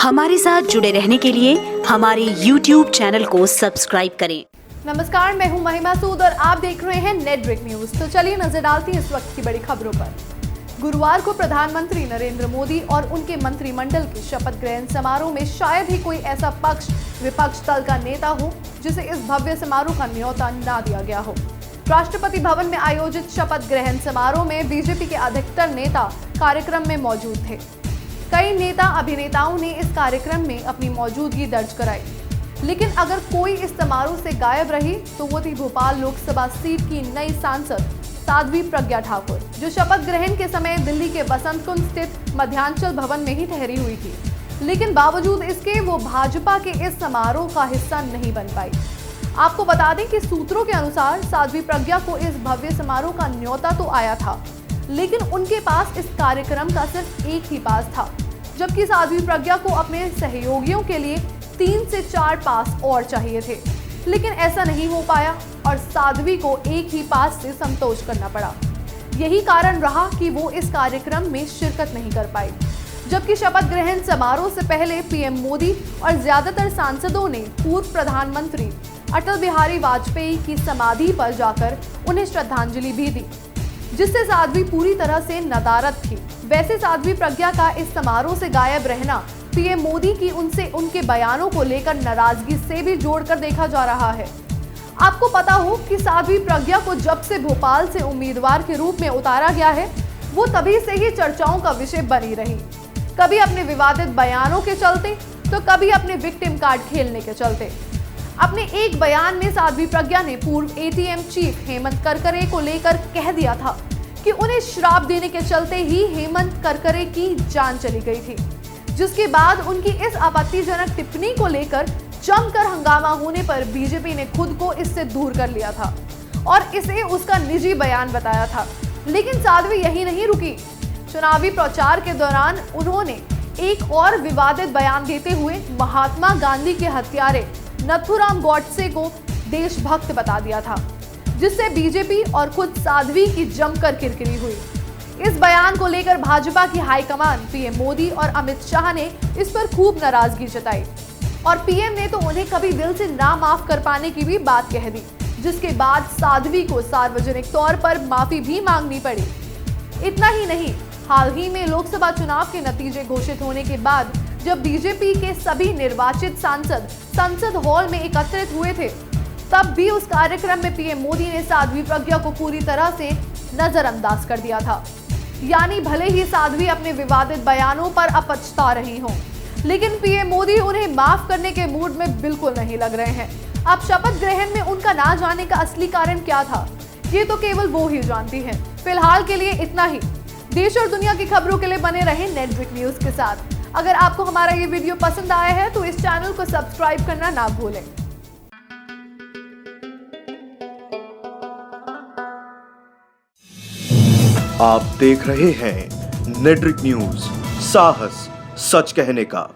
हमारे साथ जुड़े रहने के लिए हमारे YouTube चैनल को सब्सक्राइब करें। नमस्कार, मैं हूं महिमा सूद और आप देख रहे हैं नेटब्रिक न्यूज। तो चलिए नजर डालते हैं इस वक्त की बड़ी खबरों पर। गुरुवार को प्रधानमंत्री नरेंद्र मोदी और उनके मंत्रिमंडल के शपथ ग्रहण समारोह में शायद ही कोई ऐसा पक्ष विपक्ष दल का नेता हो जिसे इस भव्य समारोह का न्योता ना दिया गया हो। राष्ट्रपति भवन में आयोजित शपथ ग्रहण समारोह में बीजेपी के अधिकतर नेता कार्यक्रम में मौजूद थे। कई नेता अभिनेताओं ने इस कार्यक्रम में अपनी मौजूदगी दर्ज कराई, लेकिन अगर कोई इस समारोह से गायब रही तो वो थी भोपाल लोकसभा सीट की नई सांसद साध्वी प्रज्ञा ठाकुर, जो शपथ ग्रहण के समय दिल्ली के बसंत कुंज स्थित मध्यांचल भवन में ही ठहरी हुई थी। लेकिन बावजूद इसके वो भाजपा के इस समारोह का हिस्सा नहीं बन पाई। आपको बता दें कि सूत्रों के अनुसार साध्वी प्रज्ञा को इस भव्य समारोह का न्योता तो आया था, लेकिन उनके पास इस कार्यक्रम का सिर्फ एक ही पास था, जबकि साध्वी प्रज्ञा को अपने सहयोगियों के लिए 3 से 4 पास और चाहिए थे। लेकिन ऐसा नहीं हो पाया और साध्वी को एक ही पास से संतोष करना पड़ा। यही कारण रहा कि वो इस कार्यक्रम में शिरकत नहीं कर पाई। जबकि शपथ ग्रहण समारोह से पहले पीएम मोदी और ज्यादातर सांसदों ने पूर्व प्रधानमंत्री अटल बिहारी वाजपेयी की समाधि पर जाकर उन्हें श्रद्धांजलि भी दी, जिससे साध्वी पूरी तरह से नदारद थी। वैसे साध्वी प्रज्ञा का इस समारोह से गायब रहना पीएम मोदी की उनसे उनके बयानों को लेकर नाराजगी से भी जोड़कर देखा जा रहा है। आपको पता हो कि साध्वी प्रज्ञा को जब से भोपाल से उम्मीदवार के रूप में उतारा गया है, वो तभी से ही चर्चाओं का विषय बनी रही। कभी अपने विवादित बयानों के चलते तो कभी अपने विक्टिम कार्ड खेलने के चलते। अपने एक बयान में साध्वी प्रज्ञा ने पूर्व एटीएम चीफ हेमंत करकरे को लेकर कह दिया था कि उन्हें श्राप देने के चलते ही हेमंत करकरे की जान चली गई थी, जिसके बाद उनकी इस आपत्तिजनक टिप्पणी को लेकर जमकर हंगामा होने पर बीजेपी ने खुद को इससे दूर कर लिया था और इसे उसका निजी बयान बताया था। लेकिन साध्वी यही नहीं रुकी। चुनावी प्रचार के दौरान उन्होंने एक और विवादित बयान देते हुए महात्मा गांधी के हत्यारे नथुराम गॉडसे को देशभक्त बता दिया था, जिससे बीजेपी और खुद साध्वी की जमकर किरकिरी हुई। इस बयान को लेकर भाजपा की हाईकमान पीएम मोदी और अमित शाह ने इस पर खूब नाराजगी जताई और पीएम ने तो उन्हें कभी दिल से ना माफ कर पाने की भी बात कह दी, जिसके बाद साध्वी को सार्वजनिक तौर पर माफी भी मांगनी पड़ी। इतना ही नहीं, हाल ही में लोकसभा चुनाव के नतीजे घोषित होने के बाद जब बीजेपी के सभी निर्वाचित सांसद संसद हॉल में एकत्रित हुए थे, तब भी उस कार्यक्रम में पीएम मोदी ने साध्वी प्रज्ञा को पूरी तरह से नजरअंदाज कर दिया था। यानी भले ही साध्वी अपने विवादित बयानों पर अब पछता रही हों, लेकिन पीएम मोदी उन्हें माफ करने के मूड में बिल्कुल नहीं लग रहे हैं। अब शपथ ग्रहण में उनका ना जाने का असली कारण क्या था, ये तो केवल वो ही जानती हैं। फिलहाल के लिए इतना ही। देश और दुनिया की खबरों के लिए बने रहें नेटब्रिक न्यूज के साथ। अगर आपको हमारा ये वीडियो पसंद आया है तो इस चैनल को सब्सक्राइब करना ना भूलें। आप देख रहे हैं नेटब्रिक न्यूज, साहस सच कहने का।